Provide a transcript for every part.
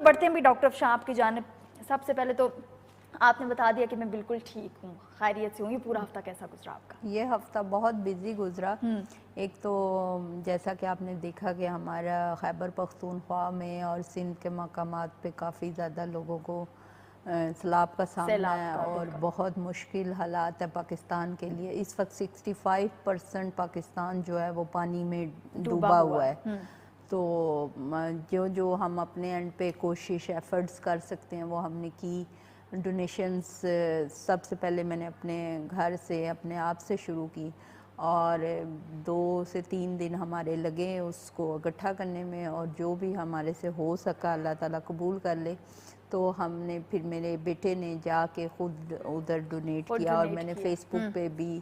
بڑھتے ہیں بھی ڈاکٹر افشاں آپ کی جانب. سب سے پہلے تو آپ نے بتا دیا کہ میں بالکل ٹھیک ہوں, خیریت سے ہوں. یہ پورا ہفتہ کیسا گزرا آپ کا؟ یہ ہفتہ بہت بزی گزرا. ایک تو جیسا کہ آپ نے دیکھا کہ ہمارا خیبر پختونخوا میں اور سندھ کے مقامات پہ کافی زیادہ لوگوں کو سیلاب کا سامنا ہے اور بہت مشکل حالات ہے پاکستان کے لیے. اس وقت 65% پاکستان جو ہے وہ پانی میں ڈوبا ہوا ہے. تو جو ہم اپنے اینڈ پہ کوشش ایفرٹس کر سکتے ہیں وہ ہم نے کی. ڈونیشنز سب سے پہلے میں نے اپنے گھر سے اپنے آپ سے شروع کی اور 2 سے 3 دن ہمارے لگے اس کو اکٹھا کرنے میں, اور جو بھی ہمارے سے ہو سکا اللہ تعالیٰ قبول کر لے. تو ہم نے پھر میرے بیٹے نے جا کے خود ادھر ڈونیٹ کیا, اور میں نے فیس بک پہ بھی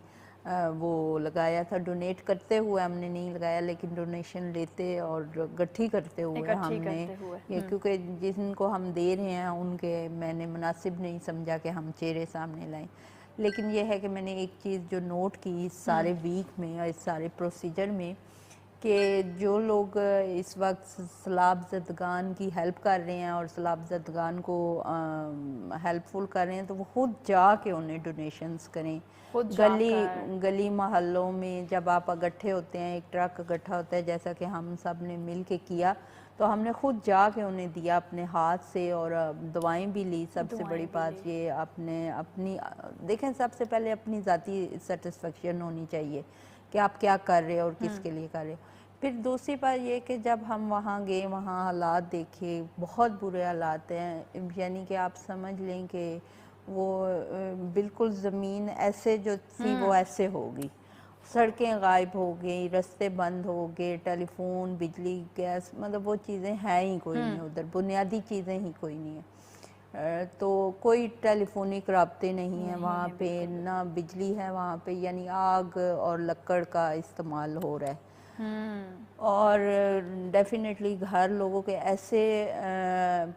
وہ لگایا تھا. ڈونیٹ کرتے ہوئے ہم نے نہیں لگایا, لیکن ڈونیشن لیتے اور گٹھی کرتے ہوئے ہم نے, کیونکہ جن کو ہم دے رہے ہیں ان کے میں نے مناسب نہیں سمجھا کہ ہم چہرے سامنے لائیں. لیکن یہ ہے کہ میں نے ایک چیز جو نوٹ کی اس سارے ویک میں اور اس سارے پروسیجر میں, کہ جو لوگ اس وقت سیلاب زدگان کی ہیلپ کر رہے ہیں اور سیلاب زدگان کو ہیلپ فل کر رہے ہیں, تو وہ خود جا کے انہیں ڈونیشنز کریں. گلی محلوں میں جب آپ اکٹھے ہوتے ہیں, ایک ٹرک اکٹھا ہوتا ہے جیسا کہ ہم سب نے مل کے کیا, تو ہم نے خود جا کے انہیں دیا اپنے ہاتھ سے, اور دعائیں بھی لی. سب سے بڑی بات یہ اپنی دیکھیں, سب سے پہلے اپنی ذاتی سیٹسفیکشن ہونی چاہیے کہ آپ کیا کر رہے اور کس کے لیے کر رہے. پھر دوسری بات یہ کہ جب ہم وہاں گئے, وہاں حالات دیکھے, بہت برے حالات ہیں. یعنی کہ آپ سمجھ لیں کہ وہ بالکل زمین ایسے جو تھی وہ ایسے ہوگی, سڑکیں غائب ہو گئی, رستے بند ہو گئے, ٹیلی فون, بجلی, گیس, مطلب وہ چیزیں ہیں ہی کوئی نہیں ادھر, بنیادی چیزیں ہی کوئی نہیں ہیں. تو کوئی ٹیلی فونک رابطے نہیں ہیں وہاں پہ, نہ بجلی ہے وہاں پہ, یعنی آگ اور لکڑ کا استعمال ہو رہا ہے. اور ڈیفینیٹلی گھر لوگوں کے ایسے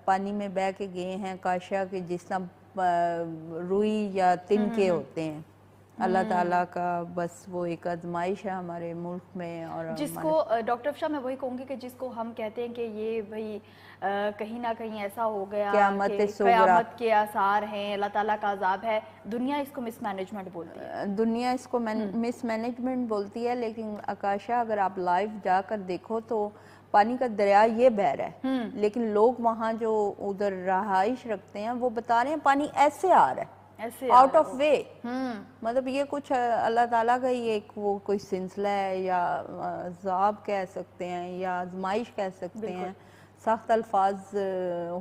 پانی میں بہہ کے گئے ہیں کاشا کہ جس طرح روئی یا تنکے ہوتے ہیں. اللہ تعالیٰ کا بس وہ ایک آزمائش ہے ہمارے ملک میں. اور جس کو ڈاکٹر افشاں میں وہی کہوں گی کہ جس کو ہم کہتے ہیں کہ یہ بھئی کہیں نہ کہیں ایسا ہو گیا کہ قیامت کے آثار ہیں, اللہ تعالیٰ کا عذاب ہے, دنیا اس کو مس مینجمنٹ بولتی ہے. دنیا اس کو مس مینجمنٹ بولتی ہے, لیکن آکاشا اگر آپ لائیو جا کر دیکھو تو پانی کا دریا یہ بہہ رہا ہے, لیکن لوگ وہاں جو ادھر رہائش رکھتے ہیں وہ بتا رہے ہیں پانی ایسے آ رہا ہے, آؤٹ آف وے. مطلب یہ کچھ اللہ تعالیٰ کا ہی ایک وہ کوئی سلسلہ ہے, یا عذاب کہہ سکتے ہیں, یا آزمائش کہہ سکتے ہیں. سخت الفاظ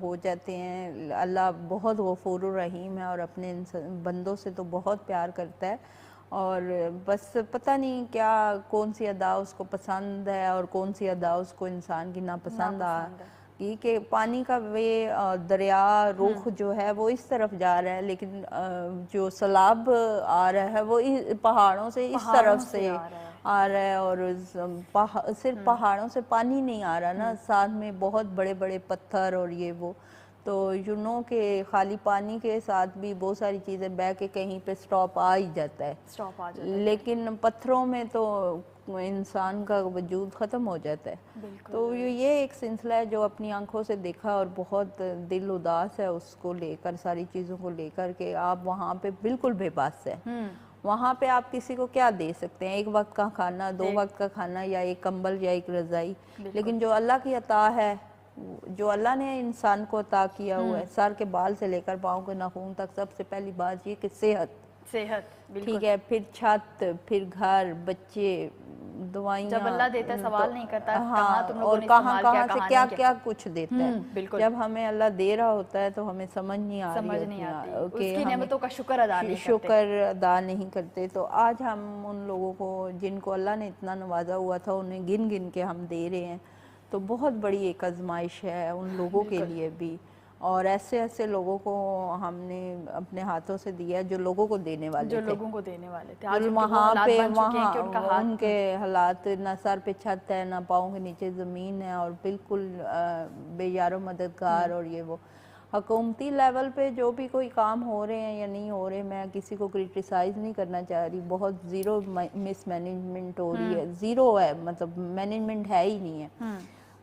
ہو جاتے ہیں. اللہ بہت غفور الرحیم ہے اور اپنے بندوں سے تو بہت پیار کرتا ہے, اور بس پتہ نہیں کیا کون سی ادا اس کو پسند ہے اور کون سی ادا اس کو انسان کی ناپسند یہ کہ پانی کا دریا رخ جو ہے وہ اس طرف جا رہا ہے, لیکن جو سیلاب آ رہا ہے وہ پہاڑوں سے اس طرف سے آ رہا ہے. اور صرف پہاڑوں سے پانی نہیں آ رہا نا, ساتھ میں بہت بڑے بڑے پتھر اور یہ وہ, تو کہ خالی پانی کے ساتھ بھی بہت ساری چیزیں بہ کے کہیں پہ سٹاپ آ ہی جاتا ہے, لیکن پتھروں میں تو انسان کا وجود ختم ہو جاتا ہے. تو یہ ایک سلسلہ ہے جو اپنی آنکھوں سے دیکھا, اور بہت دل اداس ہے اس کو لے کر, ساری چیزوں کو لے کر, کہ آپ وہاں پہ بالکل بے بس ہے. وہاں پہ آپ کسی کو کیا دے سکتے ہیں, ایک وقت کا کھانا, 2 وقت کا کھانا, یا ایک کمبل یا ایک رضائی. لیکن جو اللہ کی عطا ہے, جو اللہ نے انسان کو عطا کیا ہوا ہے, سر کے بال سے لے کر پاؤں کے ناخن تک, سب سے پہلی بات یہ کہ صحت, ٹھیک ہے, پھر چھت, پھر گھر, بچے, دوائیاں, جب اللہ دیتا ہے سوال نہیں کرتا ہاں, اور کہاں سے کیا کیا کچھ دیتا ہے. جب ہمیں اللہ دے رہا ہوتا ہے تو ہمیں سمجھ نہیں آ رہی ہوتی کہ ہم نعمتوں کا شکر ادا نہیں کرتے. تو آج ہم ان لوگوں کو جن کو اللہ نے اتنا نوازا ہوا تھا انہیں گن گن کے ہم دے رہے ہیں, تو بہت بڑی ایک آزمائش ہے ان لوگوں کے لیے بھی. اور ایسے ایسے لوگوں کو ہم نے اپنے ہاتھوں سے دیا جو لوگوں کو دینے والے تھے, وہاں پہ وہاں ان کے حالات, نہ سر پہ چھت ہے, نہ پاؤں کے نیچے زمین ہے, اور بالکل بے یار و مددگار. اور یہ وہ حکومتی لیول پہ جو بھی کوئی کام ہو رہے ہیں یا نہیں ہو رہے, میں کسی کو کرٹیسائز نہیں کرنا چاہ رہی, بہت زیرو مس مینجمنٹ ہو رہی ہے, زیرو ہے, مطلب مینجمنٹ ہے ہی نہیں ہے.